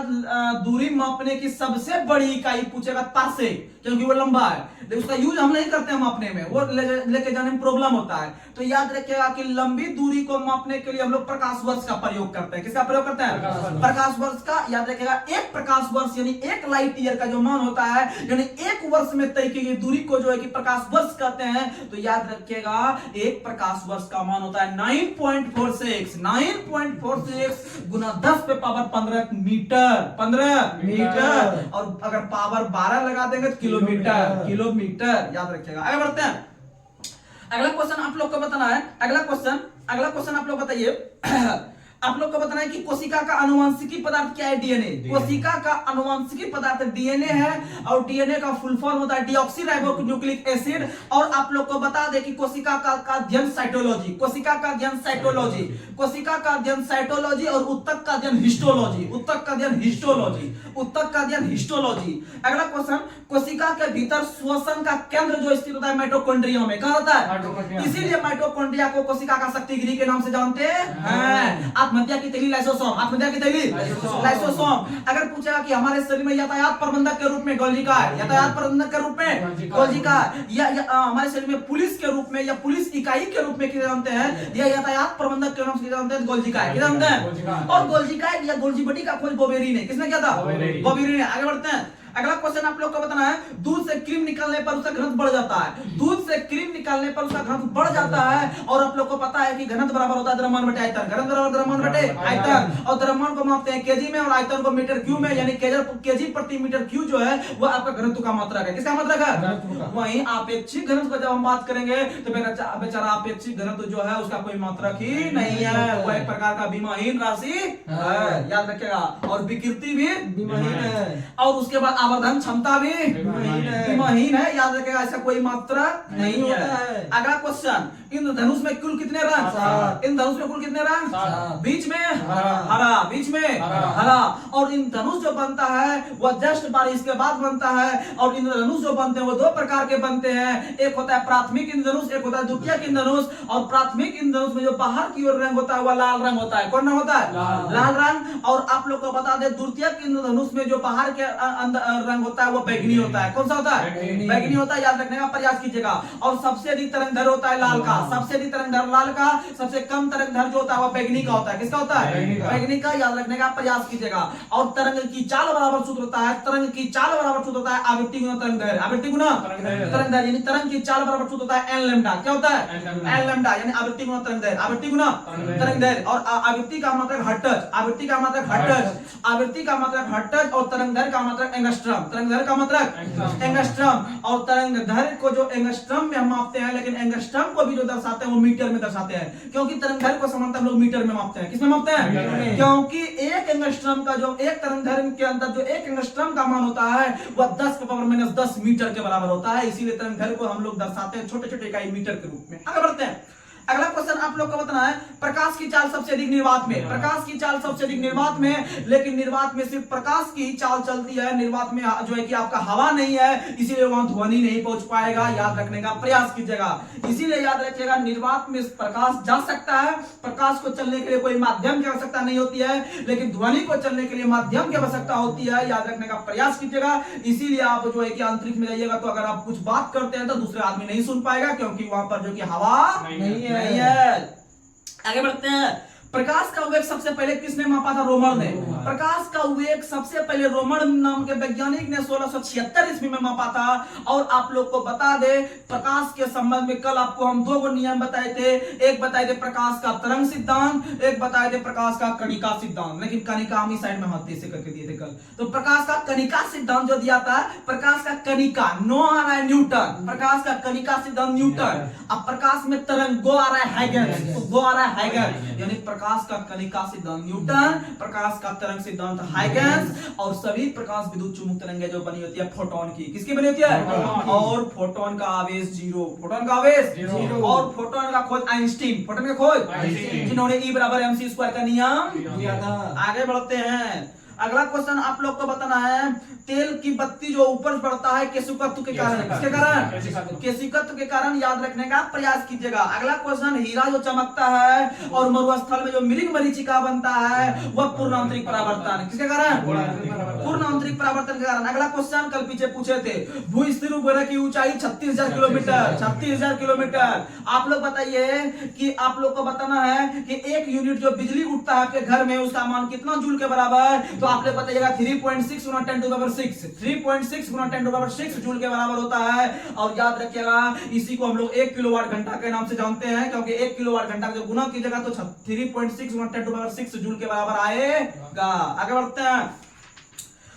दूरी मापने की सबसे बड़ी इकाई पूछेगा पार्सेक, क्योंकि वो लंबा है, लेकिन उसका यूज हम नहीं करते हैं मापने में, वो लेके जाने में प्रॉब्लम होता है। तो याद रखिएगा कि लंबी दूरी को मापने के लिए हम लोग प्रकाश वर्ष का प्रयोग करते हैं। किसका प्रयोग करते हैं? प्रकाश वर्ष का। याद रखिएगा एक प्रकाश वर्ष यानी 1 लाइट ईयर का जो मान होता है, यानी 1 वर्ष में तय की गई दूरी को जो है कि प्रकाश वर्ष कहते हैं। तो याद रखिएगा 1 प्रकाश वर्ष का मान होता है 9.46 गुना 10 पे पावर 15 मीटर, 15 मीटर, और अगर पावर 12 लगा देंगे तो किलोमीटर। याद रखिएगा। आगे बढ़ते हैं। अगला क्वेश्चन आप लोग को बताना है, अगला क्वेश्चन आप लोग बताइए। आप लोग को बताना है कि कोशिका का अनुवांशिकी पदार्थ क्या है? डीएनए। कोशिका का अनुवांशिकी पदार्थ डीएनए है, और डीएनए का फुल फॉर्म होता है डीऑक्सीराइबोन्यूक्लिक एसिड। और आप लोग को बता दें कि कोशिका का अध्ययन साइटोलॉजी, कोशिका का अध्ययन साइटोलॉजी, कोशिका का अध्ययन साइटोलॉजी, और उत्तक का अध्ययन हिस्टोलॉजी, उत्तक का अध्ययन हिस्टोलॉजी, उत्तक का अध्ययन हिस्टोलॉजी। अगला क्वेश्चन, कोशिका के भीतर श्वसन का केंद्र जो स्थित होता है माइटोकॉन्ड्रिया में, कहां होता है? इसीलिए माइटोकॉन्ड्रिया को कोशिका का शक्तिगृह के नाम से जानते हैं। आत्महत्या की थैली लाइसोसोम, आत्महत्या की थैली लाइसोसोम। अगर पूछेगा कि हमारे शरीर में यातायात प्रबंधक के रूप में गोल्जी का है, यातायात प्रबंधक के रूप में गोल्जी का, या हमारे शरीर में पुलिस के रूप में या पुलिस इकाई के रूप में किसे जानते हैं, या यातायात प्रबंधक के नाम से जानते हैं गोल्जी का है, किसे जानते हैं? और गोल्जी का या गोल्जी बटी का खोज बोबेरी ने, किसने किया था? बोबेरी ने। आगे बढ़ते हैं। अगला क्वेश्चन आप लोग को बताना है, दूध से क्रीम निकालने पर उसका घनत्व बढ़ जाता है, दूध से क्रीम निकालने पर उसका घनत्व बढ़ जाता है। और आप लोग को पता है कि घनत्व बराबर होता है द्रव्यमान बटे आयतन, घनत्व बराबर द्रव्यमान बटे आयतन, और द्रव्यमान को मापते हैं केजी में और आयतन को मीटर क्यूब में, यानी केजी प्रति मीटर क्यूब जो है वो आपका घनत्व का मात्रक है। किसका मात्रक है? वहीं आपेक्षिक घनत्व की जब हम बात करेंगे तो बेचारा आपेक्षिक घनत्व जो है उसका कोई मात्रक ही नहीं है, वो एक प्रकार का विमाहीन राशि है। याद रखिएगा। और विकृति भी विमाहीन है। और उसके बाद आवर्धन क्षमता भी सीमाहीन है, याद रखेगा, ऐसा कोई मात्रा नहीं है। अगला क्वेश्चन, इंद्रधनुष में कुल कितने रंग? इंद्रधनुष में कुल कितने रंग? बीच में हरा, बीच में हरा। और इंद्रधनुष जो बनता है वह जस्ट बारिश के बाद बनता है। और इंद्रधनुष जो बनते हैं वो दो प्रकार के बनते हैं, एक होता है प्राथमिक इंद्रधनुष, एक होता है द्वितीयक इंद्रधनुष। और प्राथमिक इंद्रधनुष में जो बाहर की ओर रंग होता है वह लाल रंग होता है। कौन रंग होता है? लाल रंग। और आप लोग को बता दें, द्वितीयक इंद्रधनुष में जो बाहर के रंग होता है वो बैगनी होता है। कौन सा होता है? बैगनी होता है, याद रखने का प्रयास कीजिएगा। और सबसे अधिक तरंगधर होता है लाल का, सबसे अधिक तरंगधर लाल का, सबसे कम तरंगधर जो होता है वह बैगनी का होता है। किसका होता है? बैगनी का, याद रखने का प्रयास कीजिएगा। और तरंग की चाल बराबर सूत्र होता है, तरंग की चाल बराबर सूत्र होता है आवृत्ति गुना तरंगदैर्घ्य, आवृत्ति गुना तरंगदैर्घ्य, यानी तरंग की चाल बराबर सूत्र होता है एन लैम्डा। क्या होता है? एन लैम्डा, यानी आवृत्ति गुना तरंगदैर्घ्य, आवृत्ति गुना तरंगदैर्घ्य। और आवृत्ति का मात्रक हर्ट्ज, आवृत्ति का मात्रक हर्ट्ज, आवृत्ति का मात्रक हर्ट्ज। और तरंगदैर्घ्य का मात्रक एंगस्ट्रॉम, तरंगदैर्घ्य का मात्रक एंगस्ट्रॉम। और तरंगदैर्घ्य को जो एंगस्ट्रॉम में हम मापते हैं, लेकिन एंगस्ट्रॉम को भी जो दर्शाते हैं वो मीटर में दर्शाते हैं, क्योंकि तरंगदैर्घ्य को सामान्यतः हम लोग मीटर में मापते हैं। किसमें मापते हैं? क्योंकि एक एंगस्ट्रॉम का जो एक तरंगदैर्घ्य के अंदर जो एक एंगस्ट्रॉम का मान होता है वह 10⁻⁻10 मीटर के बराबर होता है। इसीलिए तरंगदैर्घ्य को हम लोग दर्शाते हैं छोटे छोटे इकाई मीटर के रूप में। आगे बढ़ते हैं। अगला क्वेश्चन आप लोग को बताना है, प्रकाश की चाल सबसे अधिक निर्वात में, प्रकाश की चाल सबसे अधिक निर्वात में, लेकिन निर्वात में सिर्फ प्रकाश की चाल चलती है, निर्वात में जो है कि आपका हवा नहीं है, इसीलिए वहां ध्वनि नहीं पहुंच पाएगा। याद रखने का प्रयास कीजिएगा। इसीलिए याद रखिएगा, निर्वात में प्रकाश जा सकता है, प्रकाश को चलने के लिए कोई माध्यम की आवश्यकता नहीं होती है, लेकिन ध्वनि को चलने के लिए माध्यम की आवश्यकता होती है। याद रखने का प्रयास कीजिएगा। इसीलिए आप जो है कि अंतरिक्ष में जाइएगा तो अगर आप कुछ बात करते हैं तो दूसरे आदमी नहीं सुन पाएगा, क्योंकि वहां पर जो कि हवा नहीं है। आगे बढ़ते हैं। प्रकाश का वेग सबसे पहले किसने मापा था? रोमन ने। प्रकाश का वेग सबसे पहले रोमन नाम के वैज्ञानिक ने 1676 ईस्वी में मापा था। और आप लोग को बता दे, प्रकाश के संबंध में कल आपको हम दो नियम बताए थे, एक बताए थे प्रकाश का तरंग सिद्धांत, एक बताए थे प्रकाश का कणिका सिद्धांत। लेकिन कणिका हम इस साइड में हाथ से करके दिए थे कल। तो प्रकाश का कणिका सिद्धांत जो दिया था, प्रकाश का कणिका नो आ रहा है न्यूटन, प्रकाश का कणिका सिद्धांत न्यूटन। अब प्रकाश में तरंग गो आ रहा है हैगन, तो गो आ रहा है हैगन, यानी प्रकाश का कणिका सिद्धांत न्यूटन, प्रकाश का तरंग सिद्धांत हाइगन्स। और सभी प्रकाश विद्युत चुंबक तरंगें जो बनी होती है फोटोन की, किसकी बनी होती है? और फोटोन का आवेश 0, फोटोन का आवेश 0। और फोटोन का खोज आइंस्टीन, फोटोन का खोज जिन्होंने E = mc² का नियम दिया था। आगे बढ़ते हैं। अगला क्वेश्चन आप लोग को बताना है, तेल की बत्ती जो ऊपर बढ़ता है केशिकत्व के कारण, किसके कारण? केशिकत्व के कारण। याद रखने का प्रयास कीजिएगा। अगला क्वेश्चन, हीरा जो चमकता है और मरुस्थल में जो मृग मरीचिका बनता है वह पूर्ण आंतरिक परावर्तन, किसके कारण? पूर्ण आंतरिक परावर्तन के कारण। अगला क्वेश्चन कल पीछे पूछे थे, भू-स्थिर उपग्रह की ऊंचाई 36,000 किलोमीटर, 36,000 किलोमीटर। आप लोग बताइए कि आप लोग को बताना है कि एक यूनिट जो बिजली उठता है आपके घर में उसका मान कितना जूल के बराबर? तो आप लोग बताइएगा 3.6 × 10⁶, 3.6 × 10⁶ जूल के बराबर होता है। और याद रखिएगा, इसी को हम लोग 1 किलोवाट घंटा के नाम से जानते हैं, क्योंकि 1 किलोवाट घंटा जब गुना कीजिएगा तो 3.6 × 10⁶ जूल के बराबर आएगा। आगे बढ़ते हैं।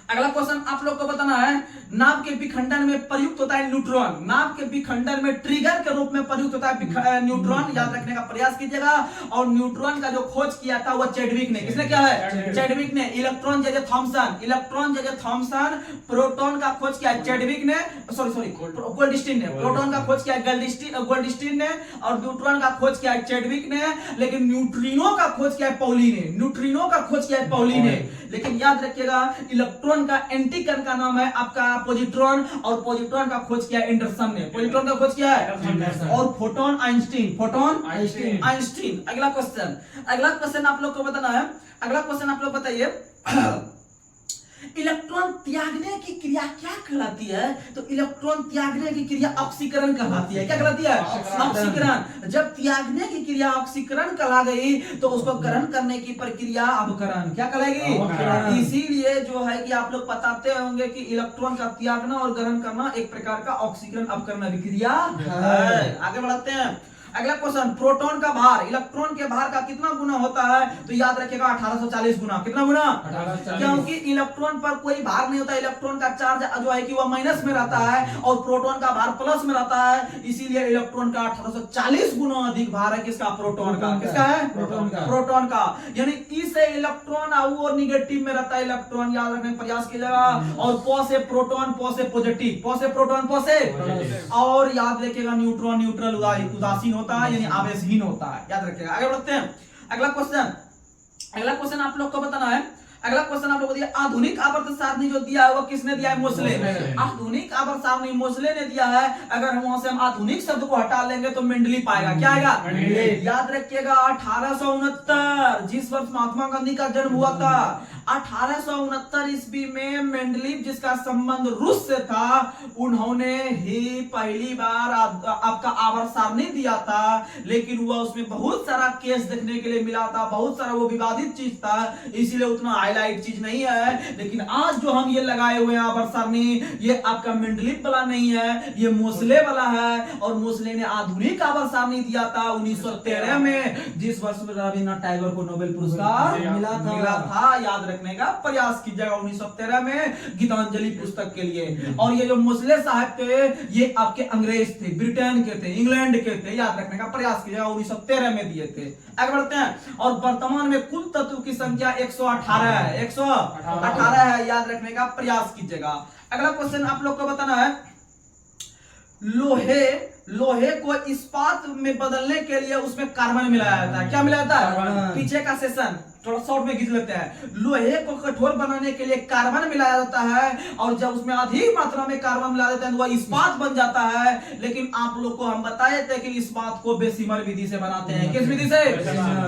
अगला क्वेश्चन आप लोग को बताना है, नाभ के विखंडन में प्रयुक्त होता है न्यूट्रॉन, नाभ के विखंडन में ट्रिगर के रूप में प्रयुक्त होता है न्यूट्रॉन। याद रखने का प्रयास कीजिएगा। और न्यूट्रॉन का जो खोज किया था वो चैडविक ने, किसने किया है? चैडविक ने। Electron J Thomson, electron J Thomson. Proton का खोज किया है चैडविक ने, सॉरी गोल्डस्टीन ने। प्रोटॉन का खोज किया है गोल्डस्टीन ने, और न्यूट्रॉन का खोज किया है चैडविक ने। लेकिन न्यूट्रिनो का खोज किया है पॉली ने, न्यूट्रिनो का खोज किया है पॉली ने। लेकिन याद रखिएगा, इलेक्ट्रॉन का एंटीकरण का नाम है आपका पॉजिट्रॉन, और पॉजिट्रॉन का खोज किया एंडरसन ने, पॉजिट्रॉन का खोज किया है। और फोटोन आइंस्टीन, फोटोन आइंस्टीन। अगला क्वेश्चन आप लोग को बताना है। अगला क्वेश्चन आप लोग बताइए, इलेक्ट्रॉन त्यागने की क्रिया क्या कहलाती है? तो इलेक्ट्रॉन त्यागने की क्रिया ऑक्सीकरण कहलाती है। क्या कहलाती है? ऑक्सीकरण। जब त्यागने की क्रिया ऑक्सीकरण कहला गई तो उसको ग्रहण करने की प्रक्रिया अवकरण क्या कहलाएगी? इसीलिए जो है कि आप लोग बताते होंगे कि इलेक्ट्रॉन का त्यागना और ग्रहण करना एक प्रकार का ऑक्सीकरण अवकरण अभिक्रिया है। आगे बढ़ते हैं। अगला क्वेश्चन, प्रोटॉन का भार इलेक्ट्रॉन के भार का कितना गुना होता है? तो याद रखिएगा 1840 गुना। कितना गुना? 1840। क्योंकि इलेक्ट्रॉन पर कोई भार नहीं होता, इलेक्ट्रॉन का चार्ज जो है कि वह माइनस में रहता है और प्रोटॉन का भार प्लस में रहता है, इसीलिए इलेक्ट्रॉन का 1840 गुना अधिक भार है। किसका? प्रोटॉन का। किसका है? प्रोटॉन का। यानी ई से इलेक्ट्रॉन और निगेटिव में रहता है इलेक्ट्रॉन, याद रखने का प्रयास कीजिएगा। और पो से प्रोटॉन, पो से पॉजिटिव, पो से प्रोटॉन, पो से। और याद रखिएगा न्यूट्रॉन न्यूट्रल उदासीन होता है, यानी आवेशहीन होता है। याद रखिएगा। आगे बढ़ते हैं। अगला क्वेश्चन आप लोग को बताना है। अगला क्वेश्चन आप लोगों को दिया, आधुनिक आवर्त सारणी जो दिया है वो किसने दिया है? मोसले। आधुनिक आवर्त सारणी मोसले ने दिया है। अगर हम वहां से हम आधुनिक शब्द को हटा लेंगे तो मेंडलीव पाएगा। क्या आएगा? याद रखिएगा 1869 जिस वर्ष महात्मा गांधी का जन्म हुआ था, 1869 ईस्वी में मेंडलीव जिसका संबंध रूस से था, उन्होंने ही पहली बार आपका आवर्त सारणी दिया था। लेकिन वह उसमें बहुत सारा केस देखने के लिए मिला था, बहुत सारा वो विवादित चीज था, इसीलिए उतना हाईलाइट चीज नहीं है। लेकिन आज जो हम ये लगाए हुए हैं आवर्त सारणी, ये आपका मेंडलीव वाला नहीं है, ये मोसले वाला है। और मोसले ने आधुनिक आवर्त सारणी दिया था 1913 में, जिस वर्ष में रविन्द्रनाथ टैगोर को नोबेल पुरस्कार मिला था। याद रखने का प्रयास कीजिएगा 1913 में गीतांजलि पुस्तक के लिए। और ये जो मोसले साहब थे ये आपके अंग्रेज थे, ब्रिटेन के थे, इंग्लैंड के थे। याद रखने का प्रयास कीजिएगा 1913 में दिए थे। आगे बढ़ते हैं। और वर्तमान में कुल तत्व की संख्या 118 है, 118 है। याद रखने का प्रयास कीजिएगा। अगला क्वेश्चन आप लोग को बताना है, लोहे को इस्पात में बदलने के लिए उसमें कार्बन मिलाया जाता है। क्या मिलाया जाता है? पीछे का सेशन थोड़ा शॉर्ट में खींच लेते हैं। लोहे को कठोर बनाने के लिए कार्बन मिलाया जाता है, और जब उसमें अधिक मात्रा में कार्बन मिला देते हैं तो वह इस्पात बन जाता है। लेकिन आप लोग को हम बताए थे कि इस्पात को बेसिमर विधि से बनाते हैं। किस विधि से?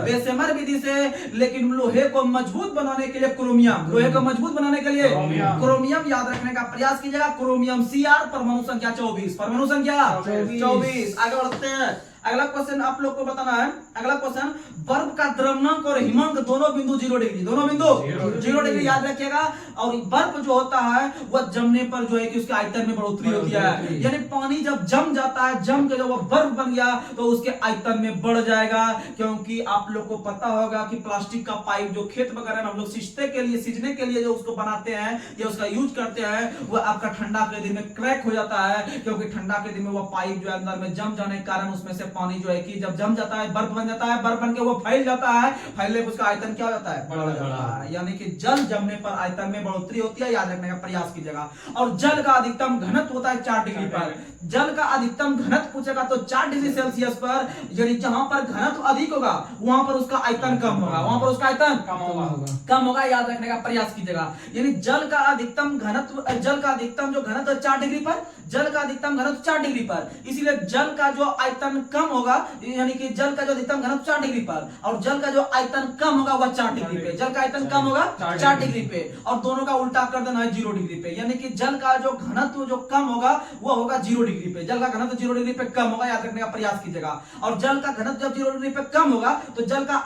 बेसिमर विधि से। लेकिन लोहे को मजबूत बनाने के लिए क्रोमियम, लोहे को मजबूत बनाने के लिए क्रोमियम याद रखने का प्रयास कीजिएगा। क्रोमियम Cr, परमाणु संख्या 24, परमाणु संख्या 24। आगे बढ़ते हैं। अगला क्वेश्चन आप लोग को बताना है। अगला क्वेश्चन, बर्फ का द्रवनांक और हिमांक दोनों बिंदु 0 डिग्री, दोनों बिंदु 0 डिग्री याद रखिएगा। और बर्फ जो होता है वह जमने पर जो है कि उसके आयतन में बढ़ोतरी होती है। यानी पानी जब जम जाता है, जम के जब वो बर्फ बन गया तो उसके आयतन में बढ़ जाएगा। क्योंकि आप लोग को पता होगा कि प्लास्टिक का पाइप जो खेत वगैरह में हम लोग सींचने के लिए जो उसको बनाते हैं या उसका यूज करते हैं, वो आपका ठंडा के दिन में क्रैक हो जाता है। क्योंकि ठंडा के दिन में वो पाइप जो है अंदर में जम जाने के कारण उसमें से पानी जो है कि जब जम जाता है बर्फ बन जाता है, बर्फ बन के वो फैल जाता है, फैलने पर उसका आयतन क्या हो जाता है? बढ़ जाता है। यानी कि जल जमने पर आयतन में बढ़ोतरी होती है। याद रखने का प्रयास कीजिएगा। और जल का अधिकतम घनत्व होता है 4 डिग्री पर। जल का अधिकतम घनत्व पूछेगा तो 4 डिग्री सेल्सियस पर, यानी जहां पर घनत्व अधिक होगा वहां पर उसका आयतन कम होगा, वहां पर उसका आयतन कम होगा। याद रखने का प्रयास कीजिएगा। यानी जल का अधिकतम घनत्व, जल का अधिकतम जो घनत्व 4 डिग्री पर, जल का अधिकतम घनत्व 4 डिग्री पर, इसीलिए जल का जो आयतन कम होगा, यानी कि जल का जो अधिकतम घनत्व 4 डिग्री पर और जल का जो आयतन कम होगा वह 4 डिग्री पे। जल का आयतन कम होगा 4 डिग्री पे, और दोनों का उल्टा कर देना है 0 डिग्री पे। यानी कि जल का जो घनत्व जो कम होगा वह होगा 0 डिग्री पे। जल का घनत्व 0 डिग्री पे कम होगा। याद रखने का प्रयास कीजिएगा। और जल का घनत्व जब 0 डिग्री पे कम होगा तो जल का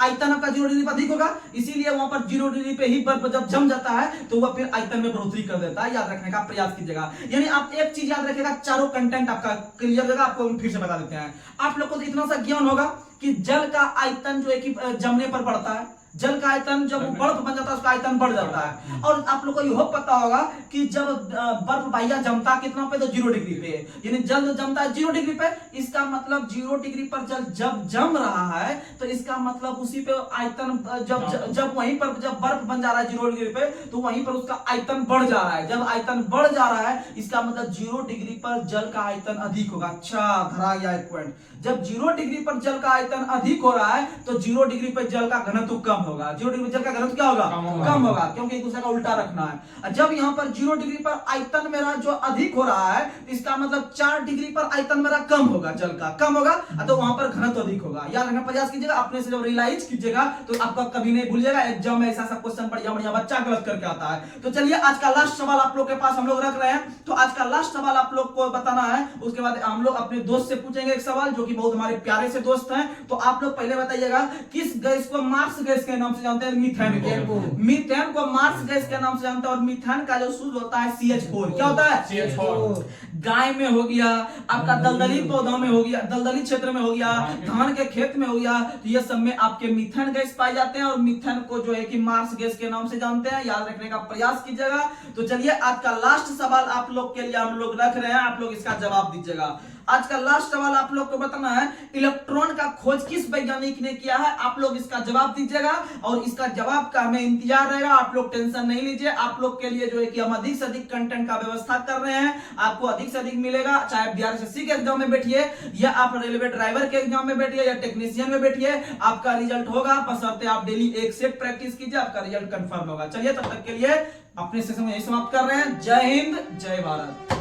आयतन आपका 0 डिग्री पर अधिक होगा, इसीलिए वहां पर 0 डिग्री पे ही बर्फ जब जम जाता है तो वह फिर आयतन में बढ़ोतरी कर देता है। याद रखने का प्रयास कीजिएगा। यानी आप एक चीज याद रखिएगा, चारों कंटेंट आपका क्लियर होगा। आपको फिर से बता देते हैं। आप लोग को तो इतना सा ज्ञान होगा कि जल का आयतन जो है कि जमने पर बढ़ता है, जल का आयतन जब बर्फ बन जाता है उसका आयतन बढ़ जाता है। और आप लोग को यह पता होगा कि जब बर्फ बाह्य जमता कितना पे? तो 0 डिग्री पे। यानी जल जमता है 0 डिग्री पे, इसका मतलब 0 डिग्री पर जल जब जम रहा है तो इसका मतलब उसी पे आयतन जब वहीं पर जब बर्फ बन जा रहा है 0 डिग्री पे तो वहीं पर उसका आयतन बढ़ जा रहा है। जब आयतन बढ़ जा रहा है इसका मतलब 0 डिग्री पर जल का आयतन अधिक होगा। अच्छा, धरा गया एक पॉइंट। जब 0 डिग्री पर जल का आयतन अधिक हो रहा है तो 0 डिग्री पर जल का घनत्व कम होगा। 0 डिग्री जल का घनत्व क्या होगा? कम होगा, क्योंकि एक दूसरे का उल्टा रखना है। जब यहाँ पर 0 डिग्री पर आयतन मेरा जो अधिक हो रहा है इसका मतलब 4 डिग्री पर आयतन मेरा कम होगा, जल का कम होगा, तो वहां पर घनत्व अधिक होगा। याद रखना प्रयास कीजिएगा। अपने से जब रियलाइज कीजिएगा तो आपका कभी नहीं भूलिएगा। एग्जाम में ऐसा क्वेश्चन बढ़िया बढ़िया बच्चा गलत करके आता है। तो चलिए आज का लास्ट सवाल आप लोग के पास हम लोग रख रहे हैं। तो आज का लास्ट सवाल आप लोग को बताना है, उसके बाद हम लोग अपने दोस्त से पूछेंगे एक सवाल जो कि बहुत हमारे प्यारे से दोस्त हैं। तो आप लोग पहले बताइएगा किस गैस को मार्स गैस के नाम से जानते हैं, मीथेन को। मीथेन को मार्स गैस के नाम से जानते हैं। और मीथेन का जो सूत्र होता है CH4। क्या होता है? CH4। गाय में हो गया, आपका दलदली पौधों में हो गया, दलदली क्षेत्र में हो गया, धान के खेत में हो गया, तो ये सब में आपके मीथेन गैस पाए जाते हैं। और मीथेन को जो है कि मार्स गैस के नाम से जानते हैं, याद रखने का प्रयास कीजिएगा। तो चलिए आज का लास्ट सवाल आप लोग के लिए हम लोग रख रहे हैं, आप लोग इसका जवाब दीजिएगा। आज का लास्ट सवाल आप लोग को बताना है, इलेक्ट्रॉन का खोज किस वैज्ञानिक ने किया है? आप लोग इसका जवाब दीजिएगा और इसका जवाब का हमें इंतजार रहेगा। आप लोग टेंशन नहीं लीजिए, आप लोग के लिए जो है कि हम अधिक से अधिक कंटेंट का व्यवस्था कर रहे हैं, आपको अधिक से अधिक मिलेगा। चाहे BRSSC के एग्जाम में बैठिए, या आप रेलवे ड्राइवर के एग्जाम में बैठिए, या टेक्नीशियन में बैठिए, आपका रिजल्ट होगा। बशर्ते आप डेली एक सेट प्रैक्टिस कीजिए, आपका रिजल्ट कंफर्म होगा। चलिए तब तक के लिए अपने सेशन में यही समाप्त कर रहे हैं। जय हिंद, जय भारत।